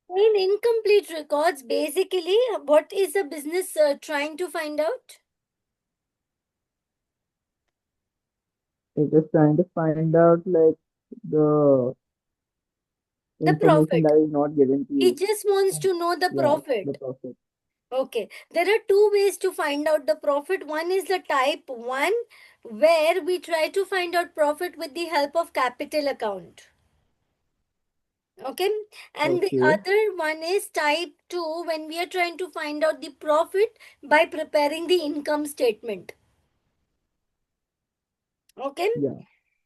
In incomplete records, basically, what is the business trying to find out? It is trying to find out like the The information profit. that is not given to He you. just wants to know the Yeah, the profit. profit. Okay, there are two ways to find out the profit. One is the type 1, where we try to find out profit with the help of capital account. Okay, and the Okay. other one is type 2, when we are trying to find out the profit by preparing the income statement. Okay, Yeah.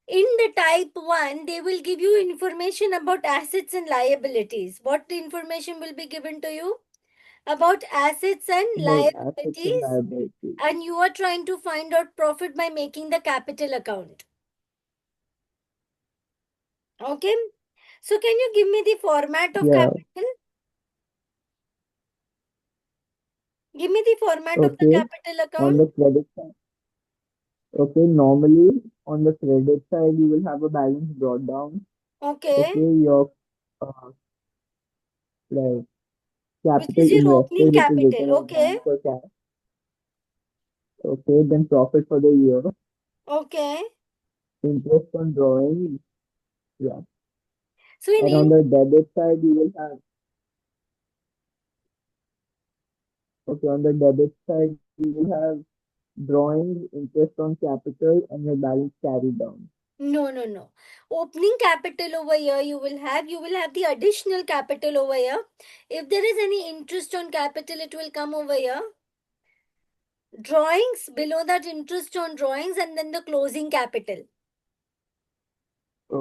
in the type 1, they will give you information about assets and liabilities. What information will be given to you? About assets and About assets and liabilities, liabilities. and you are trying to find out profit by making the capital account. Okay, so can you give me the format of Yeah. capital? Give me the format of the Okay. capital On account. the credit side. Okay. Normally, on the credit side, you will have a balance brought down. Okay, Okay. Your uh, like which capital is your opening invested, it is capital. written on Okay, hand for cash. Okay. Then profit for the year. okay. Interest on drawing. Yeah. So in And on the debit side, you will have, okay, on the debit side, you will have drawings, interest on capital, and your balance carried down. no, no, no. Opening capital over here you will have the additional capital over here. If there is any interest on capital, it will come over here. Drawings, below that interest on drawings, and then the closing capital.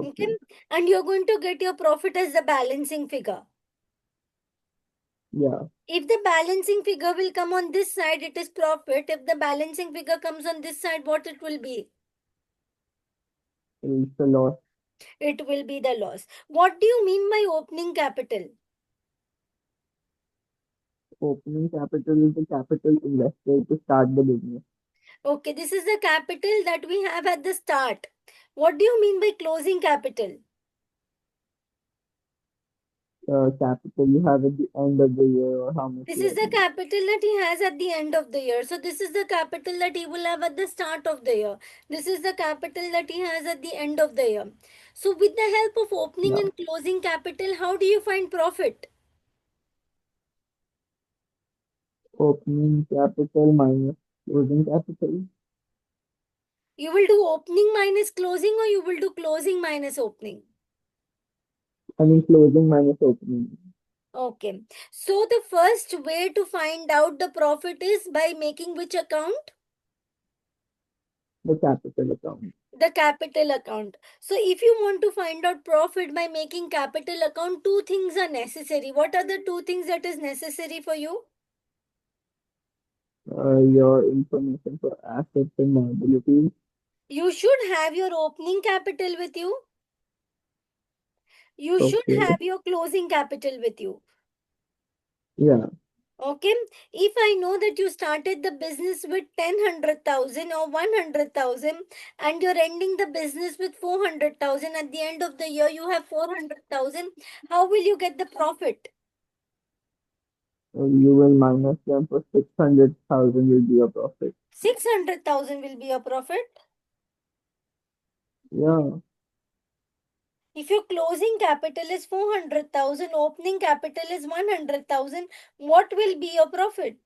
Okay, Okay. and you're going to get your profit as the balancing figure. Yeah. If the balancing figure will come on this side, it is profit. If the balancing figure comes on this side, what it will be? It's a loss. It will be the loss. What do you mean by opening capital? Opening capital is the capital invested to start the business. Okay, this is the capital that we have at the start. What do you mean by closing capital? Capital you have at the end of the year or how much This you is have the made. capital that he has at the end of the year. So this is the capital that he will have at the start of the year. This is the capital that he has at the end of the year. So with the help of opening Yeah. and closing capital, how do you find profit? Opening capital minus closing capital. You will do opening minus closing, or you will do closing minus opening? I mean closing minus opening. Okay. So the first way to find out the profit is by making which account? The capital account. The capital account. So if you want to find out profit by making capital account, two things are necessary. What are the two things that is necessary for you? Your information for assets and liabilities. You should have your opening capital with you. You should Okay. have your closing capital with you. Yeah. Okay. If I know that you started the business with 10,100,000 or 100,000, and you're ending the business with 400,000, at the end of the year you have 400,000, how will you get the profit? You will minus them for 600,000 will be your profit. 600,000 will be your profit. Yeah. If your closing capital is 400,000, opening capital is 100,000, what will be your profit?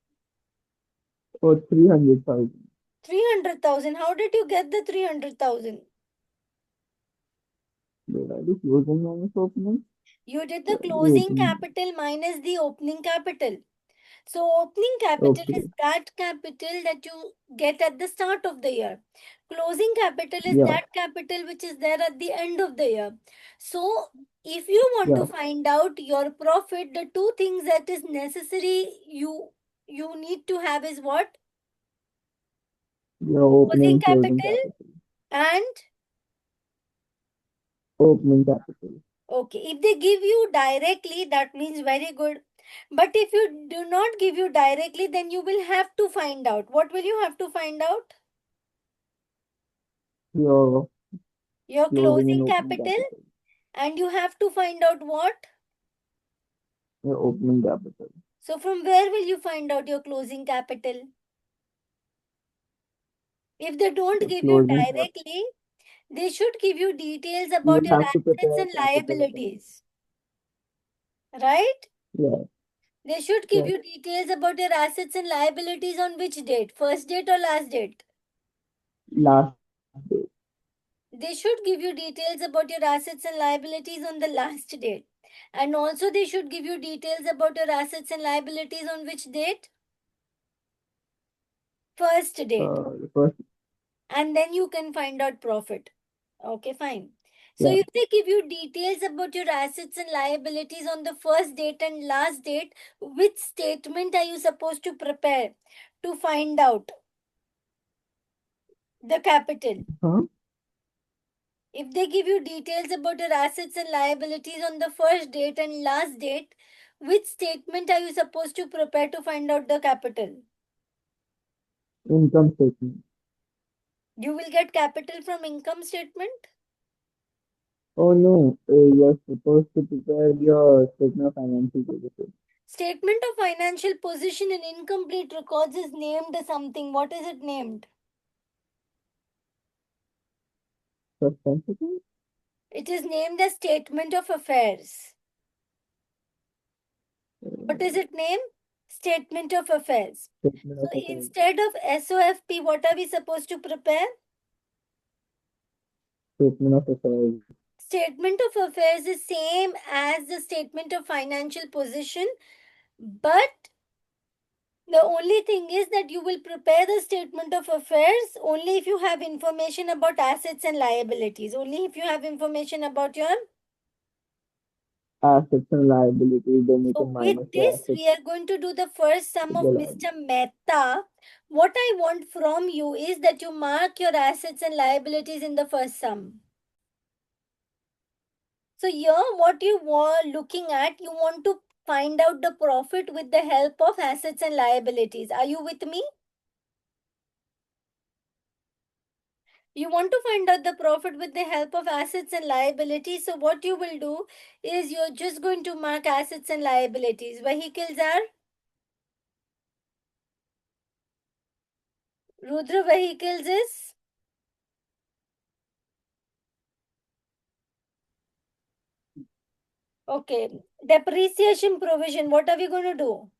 For 300,000. 300,000. How did you get the 300,000? Did I do closing minus opening? You did the Yeah, closing opening. capital minus the opening capital. So, opening capital is Okay. that capital that you get at the start of the year. Closing capital is Yeah. that capital which is there at the end of the year. So, if you want to Yeah. find out your profit, the two things that is necessary you need to have is what? Your Closing opening closing capital capital. and Opening capital. okay. If they give you directly, that means very good. But if you do not give you directly, then you will have to find out. What will you have to find out? Your Your closing and closing opening capital, capital. and you have to find out what? your opening capital. So from where will you find out your closing capital? If they don't Your give you closing cap, directly, they should give you details you about will your have to assets prepare and capital account. liabilities, right? Yeah, They should give yes, you details about your assets and liabilities on which date? First date or last date? last day. They should give you details about your assets and liabilities on the last date. And also, they should give you details about your assets and liabilities on which date? First date. The first, And then you can find out profit. Okay, fine. So, yeah, if they give you details about your assets and liabilities on the first date and last date, which statement are you supposed to prepare to find out the capital? huh? If they give you details about your assets and liabilities on the first date and last date, which statement are you supposed to prepare to find out the capital? Income statement. You will get capital from income statement. Oh no, you're supposed to prepare your statement of financial position. Statement of financial position in incomplete records is named something. What is it named? Suspense account? It is named as statement of affairs. What is it named? Statement of affairs. Statement So of account. instead of SOFP, what are we supposed to prepare? Statement of affairs. Statement of affairs is same as the statement of financial position, but the only thing is that you will prepare the statement of affairs only if you have information about assets and liabilities, only if you have information about your. Assets and liabilities, then you So can with minus the this assets we are going to do the first sum with of the Mr. liability. Mehta. What I want from you is that you mark your assets and liabilities in the first sum. So here what you were looking at, you want to find out the profit with the help of assets and liabilities. Are you with me? You want to find out the profit with the help of assets and liabilities. So what you will do is you're just going to mark assets and liabilities. Vehicles are Rudra, vehicles is okay. Depreciation provision. What are we going to do?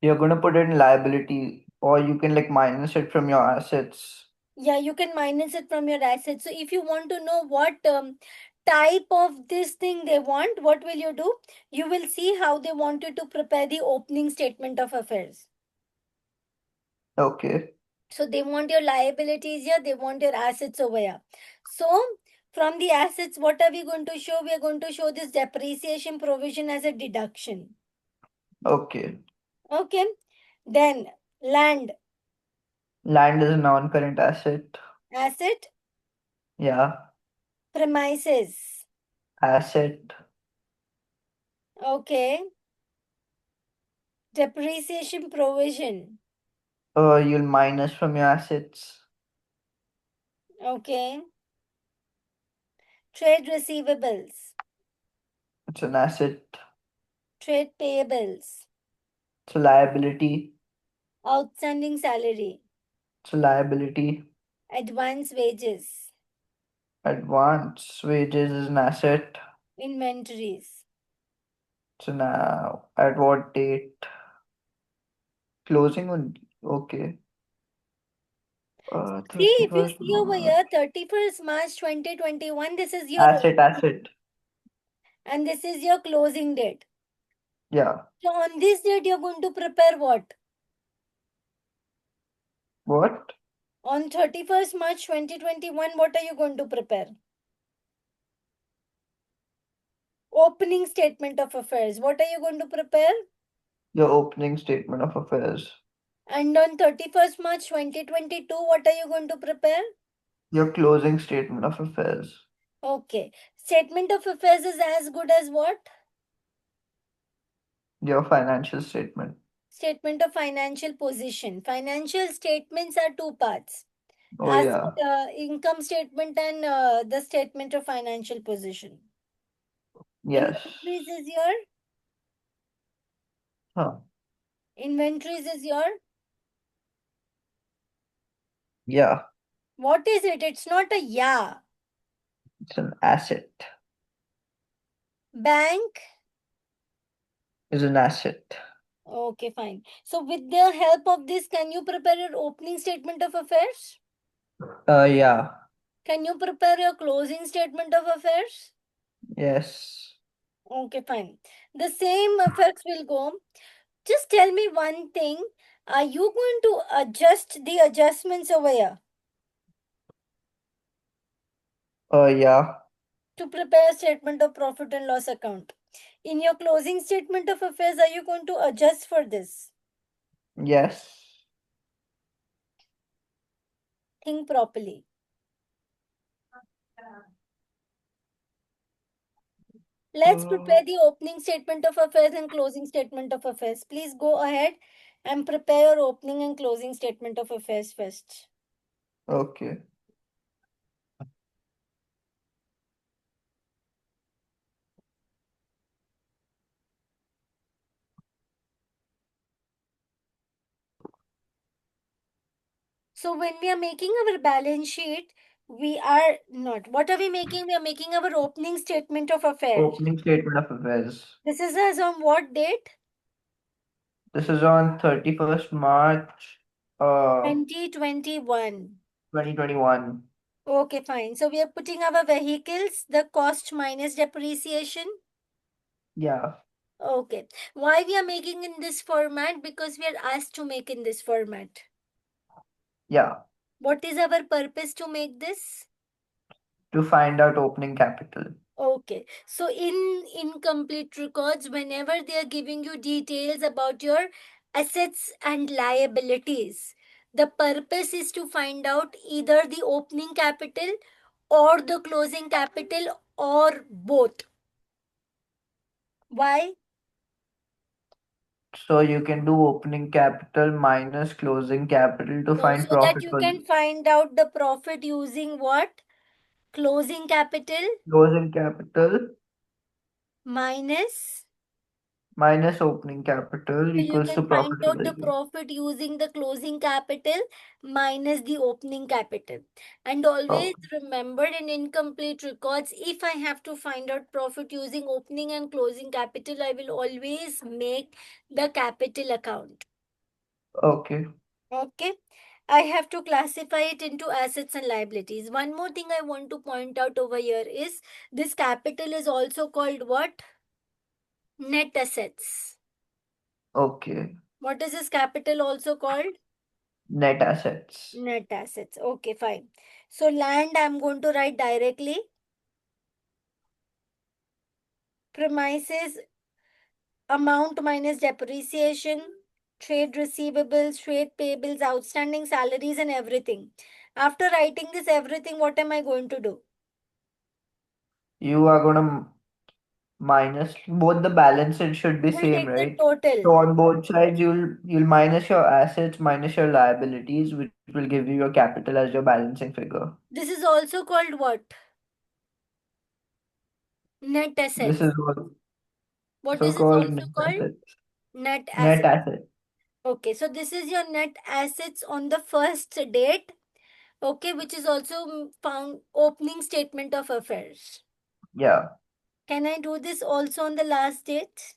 You're going to put it in liability, or you can like minus it from your assets. Yeah, you can minus it from your assets. So if you want to know what type of this thing they want, what will you do? You will see how they wanted to prepare the opening statement of affairs. Okay. So they want your liabilities here, they want your assets over here. So from the assets, what are we going to show? We are going to show this depreciation provision as a deduction. Okay. Okay. Then land, Land is a non-current asset. asset, Yeah. premises. Asset. Okay. Depreciation provision. You'll minus from your assets. Okay. Trade receivables. It's an asset. Trade payables. It's a liability. Outstanding salary. It's a liability. Advance wages. Advance wages is an asset. Inventories. So now, at what date? Closing on. Okay. See, if you 31st see over here, March. 31st March 2021, this is your Asset, opening asset. and this is your closing date. Yeah. So on this date, you're going to prepare what? What? On 31st March 2021, what are you going to prepare? Opening statement of affairs. What are you going to prepare? Your opening statement of affairs. And on 31st March 2022, what are you going to prepare? Your closing statement of affairs. Okay. Statement of affairs is as good as what? Your financial statement. Statement of financial position. Financial statements are two parts. Oh, As yeah. income statement and the statement of financial position. Yes. Inventories is here. Huh. Inventories is your, Yeah, what is it? It's not a yeah. it's an asset. Bank. Is an asset. Okay, fine. So with the help of this, can you prepare your opening statement of affairs? Yeah. Can you prepare your closing statement of affairs? Yes. Okay, fine. The same effects will go. Just tell me one thing. Are you going to adjust the adjustments over here Yeah. to prepare a statement of profit and loss account? In your closing statement of affairs, are you going to adjust for this? Yes. Think properly. Let's Uh, prepare the opening statement of affairs and closing statement of affairs. Please go ahead and prepare your opening and closing statement of affairs first. okay. So when we are making our balance sheet, we are not. What are we making? We are making our opening statement of affairs. Opening statement of affairs. This is as on what date? This is on 31st March, 2021. 2021. Okay, fine. So we are putting our vehicles, the cost minus depreciation. Yeah. Okay. Why we are making in this format? Because we are asked to make in this format. Yeah. What is our purpose to make this? To find out opening capital. Okay. So in incomplete records, whenever they are giving you details about your assets and liabilities, the purpose is to find out either the opening capital or the closing capital or both. Why? So you can do opening capital minus closing capital to No, find so that profit you for can find out the profit using what? Closing capital closing capital minus. minus opening capital So you equals to can find out the profitability. profit using the closing capital minus the opening capital. And always Oh, remember in incomplete records, if I have to find out profit using opening and closing capital, I will always make the capital account. okay. Okay. I have to classify it into assets and liabilities. One more thing I want to point out over here is this capital is also called what? Net assets. Okay. What is this capital also called? Net assets. Net assets. Okay, fine. So land I'm going to write directly. Premises amount minus depreciation, trade receivables, trade payables, outstanding salaries and everything. After writing this everything, what am I going to do? You are gonna minus both the balances should be We'll same, take the right? So total. on both sides, you'll minus your assets minus your liabilities, which will give you your capital as your balancing figure. This is also called what? Net This assets. is What also is this called also net called? assets. Net Net assets. assets. Okay, so this is your net assets on the first date. Okay, which is also found opening statement of affairs. Yeah. Can I do this also on the last date?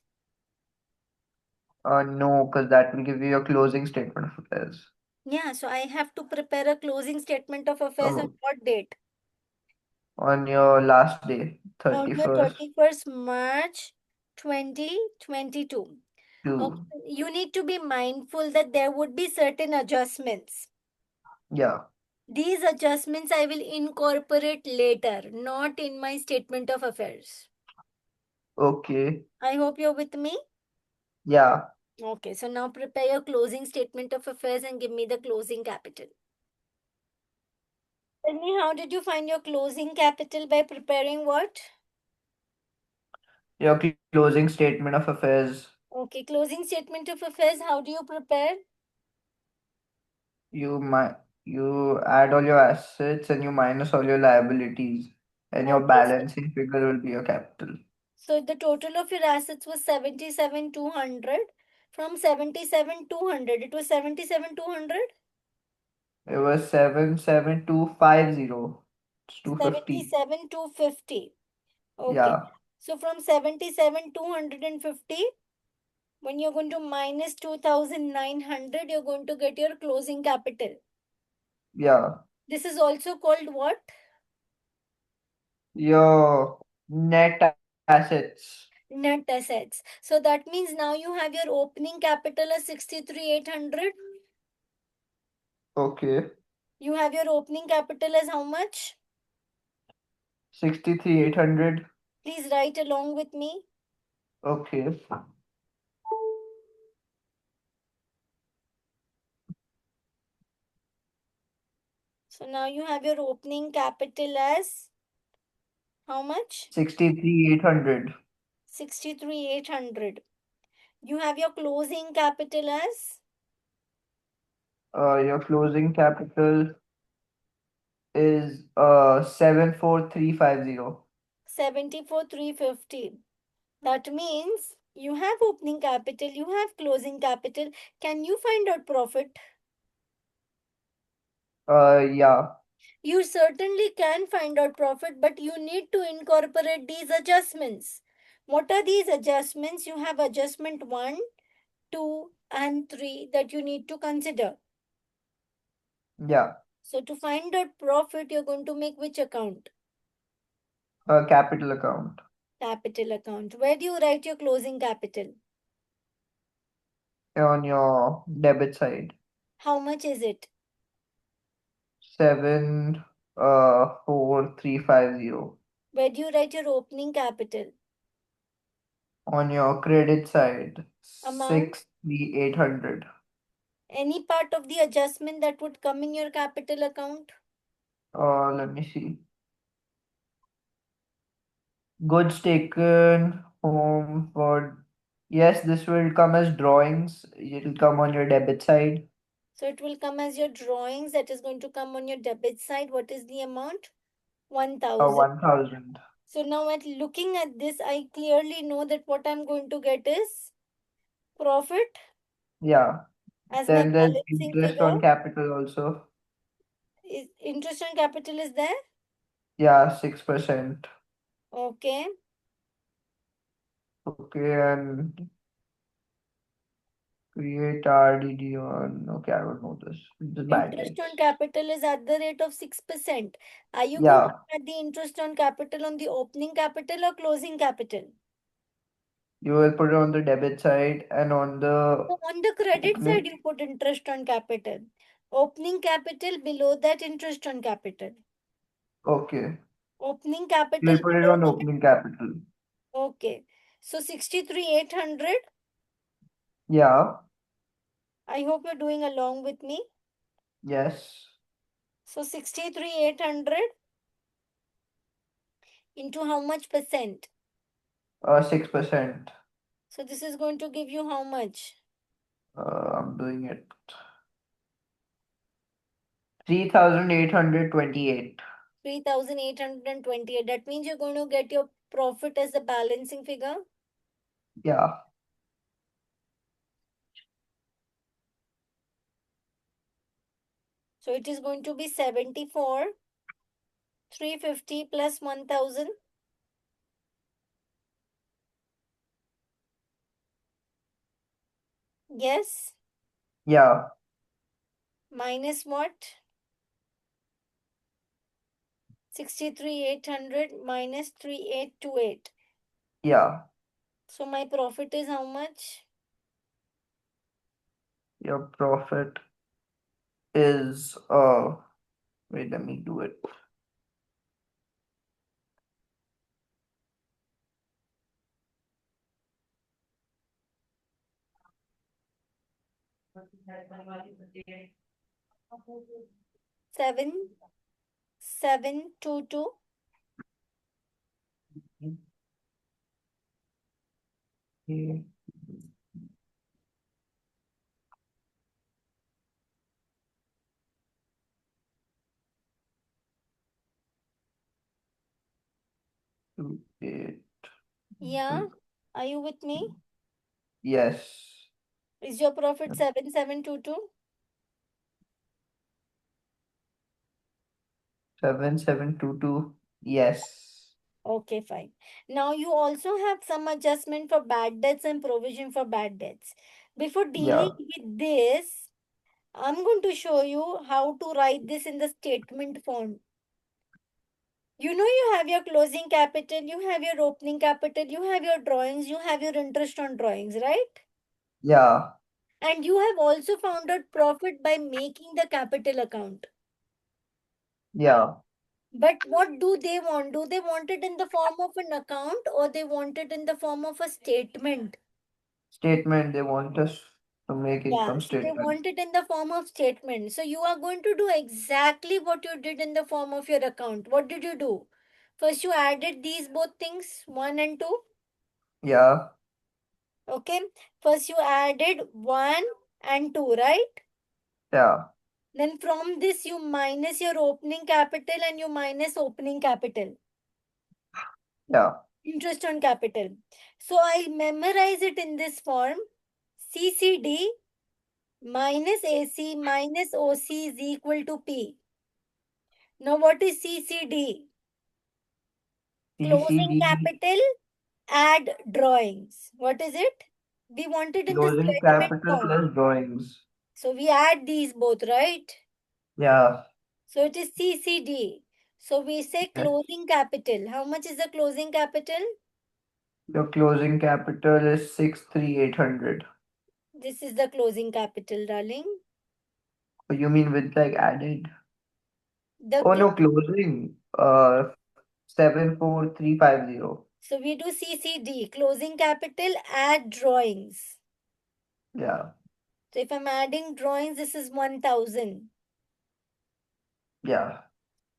No, because that will give you your closing statement of affairs. Yeah, so I have to prepare a closing statement of affairs on Oh, what date? on your last day, On the 31st 31st March 2022. Okay, to, you need to be mindful that there would be certain adjustments. yeah. These adjustments I will incorporate later, not in my statement of affairs. Okay. I hope you're with me. Yeah. Okay, so now prepare your closing statement of affairs and give me the closing capital. Tell me, how did you find your closing capital by preparing what? Your closing statement of affairs. Okay, closing statement of affairs, how do you prepare? You add all your assets and you minus all your liabilities, and your Okay, so, balancing figure will be your capital. so the total of your assets was 77,200. From 77,200. It was 77,200? It was 77250. It's 250. 77,250. Okay. Yeah, So from 77,250, when you're going to minus 2,900, you're going to get your closing capital. yeah. This is also called what? Your net assets. Net assets. So that means now you have your opening capital as 63,800. Okay. You have your opening capital as how much? 63,800. Please write along with me. Okay. So now you have your opening capital as how much? 63,800. 63,800. You have your closing capital as Your closing capital is 74350. 74,350. That means you have opening capital, you have closing capital. Can you find out profit? Yeah. You certainly can find out profit, but you need to incorporate these adjustments. What are these adjustments? You have adjustment 1, 2, and 3 that you need to consider. Yeah. So to find out profit, you're going to make which account? Capital account. Capital account. Where do you write your closing capital? On your debit side. How much is it? 74350. Where do you write your opening capital? On your credit side, Amount? 63800. Any part of the adjustment that would come in your capital account? Let me see. Goods taken home for. Yes, this will come as drawings. It'll come on your debit side. So it will come as your drawings that is going to come on your debit side. What is the amount? 1,000. 1000. So now at looking at this, I clearly know that what I'm going to get is profit Yeah. as my Then there's balancing interest figure. on capital also. Interest on capital is there. Yeah, 6%. Okay. Okay, and create RDD on. Okay, I don't know this. This is bad Interest types. on capital is at the rate of 6%. Are you going to Yeah, add the interest on capital on the opening capital or closing capital? you will put it on the debit side and on the So on the credit side, opening. you put interest on capital. Opening capital below that interest on capital. Okay, Opening you will capital put it below on that. opening capital. Okay. So 63,800. Yeah, I hope you're doing along with me. yes. So 63,800 into how much percent? 6%. So this is going to give you how much? I'm doing it. 3,828. 3,828. That means you're going to get your profit as a balancing figure. Yeah, So it is going to be 74, 350 plus 1,000. Yes. yeah, Minus what? 63,800 minus 3,828. yeah. So my profit is how much? Your profit is wait, let me do it. Seven, 722. Okay, 2, 8, Yeah. Are you with me? yes. Is your profit 7722? 7722. Yes. Okay, fine. Now you also have some adjustment for bad debts and provision for bad debts. Before dealing Yeah. with this, I'm going to show you how to write this in the statement form. You know, you have your closing capital, you have your opening capital, you have your drawings, you have your interest on drawings, right? Yeah. And you have also found out profit by making the capital account. Yeah. But what do they want? Do they want it in the form of an account or they want it in the form of a statement? Statement. They want us to make Yeah, income so they statement. want it in the form of statement. So you are going to do exactly what you did in the form of your account. What did you do? First, you added these both things, 1 and 2. Yeah. Okay. First, you added 1 and 2, right? Yeah. Then from this, you minus your opening capital and you minus opening capital, Yeah. interest on capital. So I memorize it in this form. CCD minus AC minus OC is equal to P. Now, what is CCD? Closing CCD. capital, add drawings. What is it? We want it in the Closing statement capital form. plus drawings. So we add these both, right? Yeah. So it is CCD. So we say Yes. closing capital. How much is the closing capital? Your closing capital is 63800. This is the closing capital, darling. Oh, you mean with like added? The Oh clo- no, closing. 74350. so we do CCD, closing capital, add drawings. Yeah. So if I'm adding drawings, this is 1000. Yeah.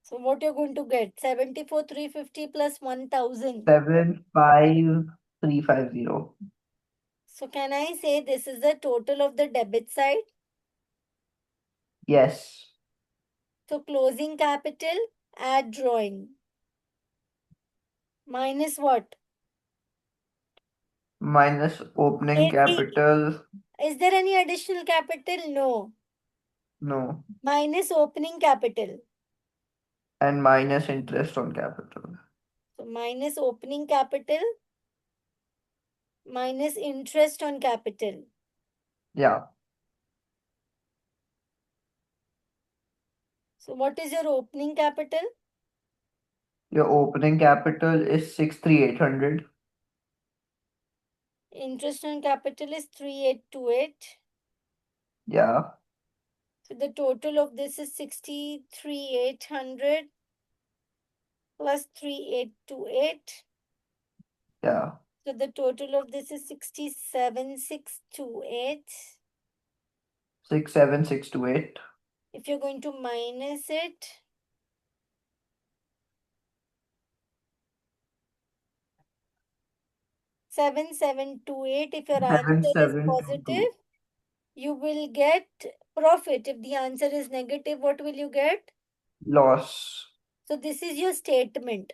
So what you're going to get? 74,350 plus 1000. 75350. So can I say this is the total of the debit side? Yes. So closing capital, add drawing. Minus what? Minus opening AC. capital. Is there any additional capital? No. No. Minus opening capital. And minus interest on capital. So minus opening capital minus interest on capital. Yeah. So what is your opening capital? Your opening capital is 63800. Interest on capital is 3828. Yeah. So the total of this is 63,800 plus 3828. Yeah. So the total of this is 67,628. 67628. If you're going to minus it, 7728, if your answer is 7722. positive, you will get profit. If the answer is negative, what will you get? Loss. So this is your statement.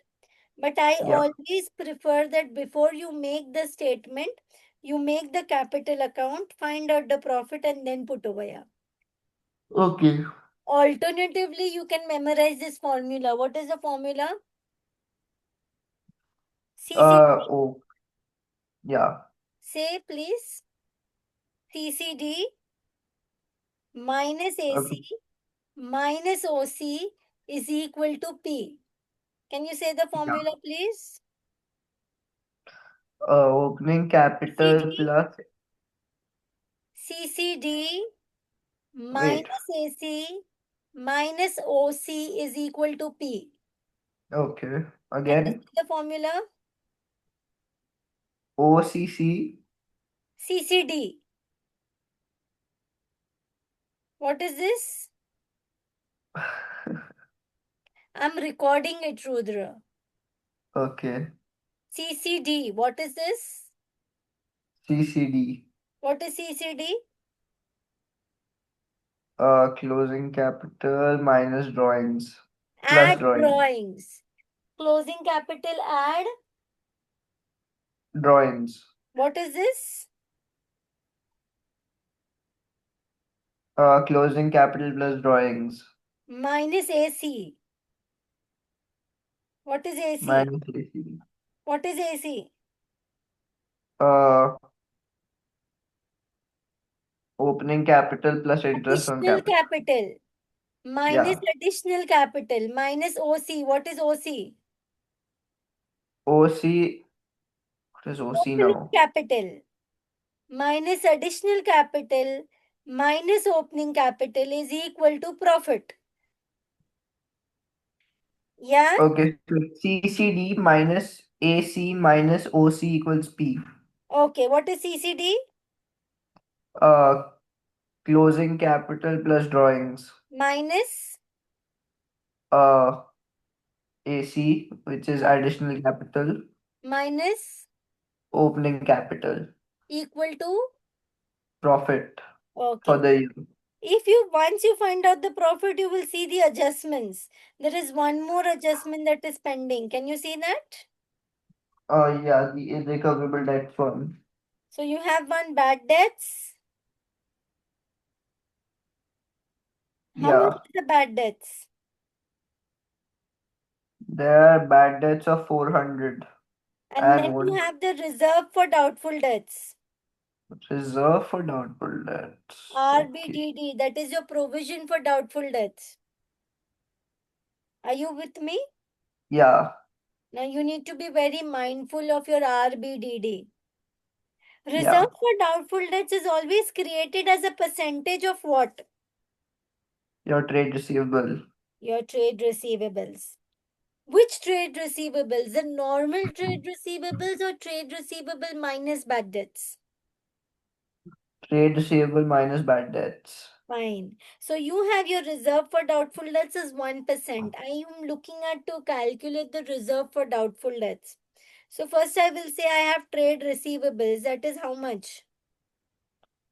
But I Yeah. always prefer that before you make the statement, you make the capital account, find out the profit, and then put over here. Okay. Alternatively, you can memorize this formula. What is the formula? CCD. Oh, yeah. Say please. CCD minus AC Okay. minus OC is equal to P. Can you say the Yeah. formula, please? Opening capital CCD, plus. CCD Wait. minus AC minus OC is equal to P. Okay. Can you Again. see the formula? OCC. CCD. What is this? I'm recording it, Rudra. Okay. CCD. What is this? CCD. What is CCD? Closing capital minus drawings. Plus Add drawings. drawings. Closing capital add. Drawings. What is this? Closing capital plus drawings. minus AC. What is AC? Minus AC. What is AC? Uh, Opening capital plus interest on Additional capital. capital. Minus Yeah. additional capital. Minus OC. What is OC? OC. What is OC Opening now? capital. Minus additional capital minus opening capital is equal to profit. Yeah? Okay, so CCD minus AC minus OC equals P. Okay, what is CCD? Uh, Closing capital plus drawings. Minus, Uh, AC, which is additional capital. minus Opening capital. equal to? Profit for Okay. the year. If you once you find out the profit, you will see the adjustments. There is one more adjustment that is pending. Can you see that? Yeah, the irrecoverable debt fund. So you have one bad debts. How much Yeah, is the bad debts? there are bad debts of 400 And then and you one have the reserve for doubtful debts. reserve for doubtful debts. Okay. RBDD, that is your provision for doubtful debts. Are you with me? Yeah, Now you need to be very mindful of your RBDD. yeah. Reserve for doubtful debts is always created as a percentage of what? Your trade receivable. Your trade receivables. Which trade receivables? The normal trade receivables or trade receivable minus bad debts? Trade receivable minus bad debts. Fine. So you have your reserve for doubtful debts as 1%. I am looking at to calculate the reserve for doubtful debts. So first I will say I have trade receivables. That is how much?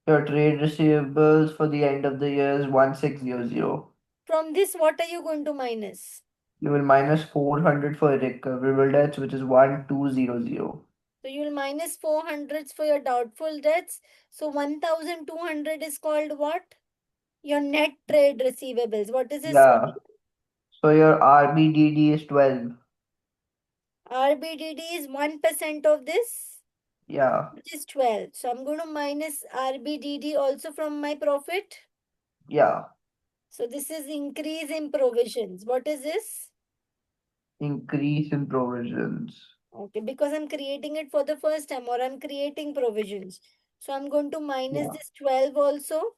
Your trade receivables for the end of the year is 1600. From this, what are you going to minus? You will minus 400 for recoverable debts, which is 1200. So you will minus 400 for your doubtful debts. So 1200 is called what? Your net trade receivables. What is this Yeah. called? So your RBDD is 12. RBDD is 1% of this, Yeah. which is 12. So I'm going to minus RBDD also from my profit. Yeah. So this is increase in provisions. What is this? Increase in provisions. Okay, because I'm creating it for the first time or I'm creating provisions. So I'm going to minus Yeah. this 12 also.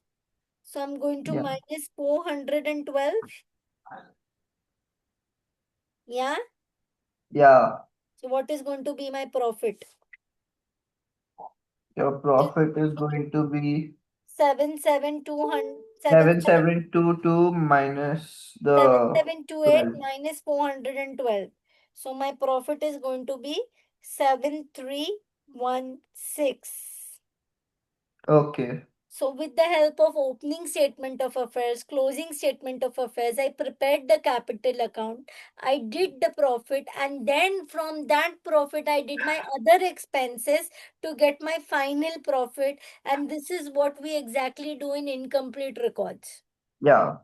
So I'm going to Yeah. minus 412. Yeah. Yeah. So what is going to be my profit? Your It is profit is going to be 77200 7722 minus the 7728 12. minus 412. So my profit is going to be 7316. Okay. So with the help of opening statement of affairs, closing statement of affairs, I prepared the capital account. I did the profit and then from that profit, I did my other expenses to get my final profit. And this is what we exactly do in incomplete records. Yeah.